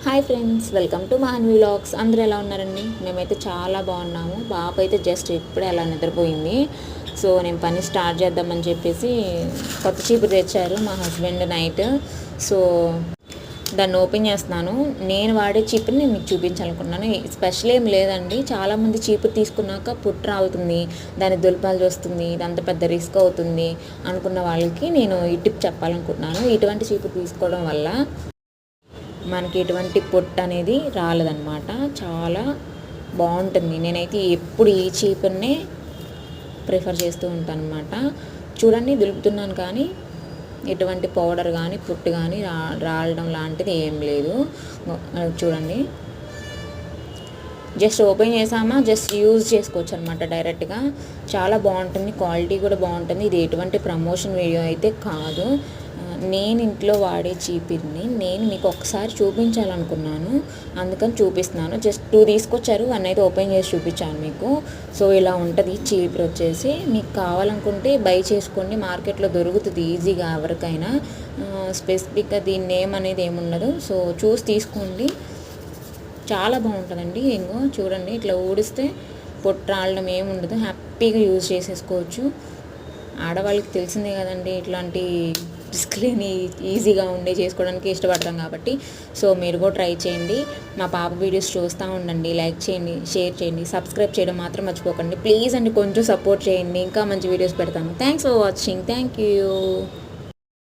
Hi friends, welcome to Mahanvi vlogs. అందరూ ఎలా ఉన్నారండి? మేమైతే చాలా బాగున్నాము. బాబు అయితే జస్ట్ ఇప్పుడే అలా నిద్రపోయింది. సో నేను పని స్టార్ట్ చేద్దామని చెప్పేసి కొత్త చీపురు తెచ్చారు మా హస్బెండ్ నైట్. సో దాన్ని ఓపెన్ చేస్తున్నాను. నేను వాడే చీపురు నేను మీకు చూపించాలనుకున్నాను. స్పెషల్ ఏం లేదండి. చాలామంది చీపురు తీసుకున్నాక పుట్టు రాలుతుంది, దాన్ని దులపాల్సి వస్తుంది, ఇదంతా పెద్ద రిస్క్ అవుతుంది అనుకున్న వాళ్ళకి నేను ఈ టిప్ చెప్పాలనుకుంటున్నాను. ఇటువంటి చీపురు తీసుకోవడం వల్ల మనకి ఎటువంటి పొట్టు అనేది రాలేదన్నమాట. చాలా బాగుంటుంది. నేనైతే ఎప్పుడు ఈ చీపుర్నే ప్రిఫర్ చేస్తూ ఉంటాను అనమాట. చూడండి, దులుపుతున్నాను కానీ ఎటువంటి పౌడర్ కానీ పుట్టు కానీ రాలడం లాంటిది ఏం లేదు. చూడండి, జస్ట్ ఓపెన్ చేసామా, జస్ట్ యూజ్ చేసుకోవచ్చు అనమాట డైరెక్ట్గా. చాలా బాగుంటుంది, క్వాలిటీ కూడా బాగుంటుంది. ఇది ఎటువంటి ప్రమోషన్ వీడియో అయితే కాదు. నేను ఇంట్లో వాడే చీపిర్ని నేను మీకు ఒకసారి చూపించాలనుకున్నాను, అందుకని చూపిస్తున్నాను. జస్ట్ 2 తీసుకొచ్చారు, 1 అయితే ఓపెన్ చేసి చూపించాను మీకు. సో ఇలా ఉంటుంది చీపిర్ వచ్చేసి. మీకు కావాలనుకుంటే బై చేసుకోండి, మార్కెట్లో దొరుకుతుంది ఈజీగా ఎవరికైనా. స్పెసిఫిక్గా దీని నేమ్ అనేది ఏముండదు. సో చూసి తీసుకోండి, చాలా బాగుంటుందండి. ఇంకో చూడండి, ఇట్లా ఊడిస్తే పొట్టు రావడం ఏముండదు, హ్యాపీగా యూజ్ చేసేసుకోవచ్చు. ఆడవాళ్ళకి తెలిసిందే కదండి, ఇట్లాంటి రిస్క్ లేని ఈజీగా ఉండే చేసుకోవడానికి ఇష్టపడతాం కాబట్టి. సో మీరు కూడా ట్రై చేయండి. మా పాప వీడియోస్ చూస్తూ ఉండండి, లైక్ చేయండి, షేర్ చేయండి, సబ్స్క్రైబ్ చేయడం మాత్రం మర్చిపోకండి ప్లీజ్ అండి. కొంచెం సపోర్ట్ చేయండి, ఇంకా మంచి వీడియోస్ పెడతాను. Thanks for watching. Thank you.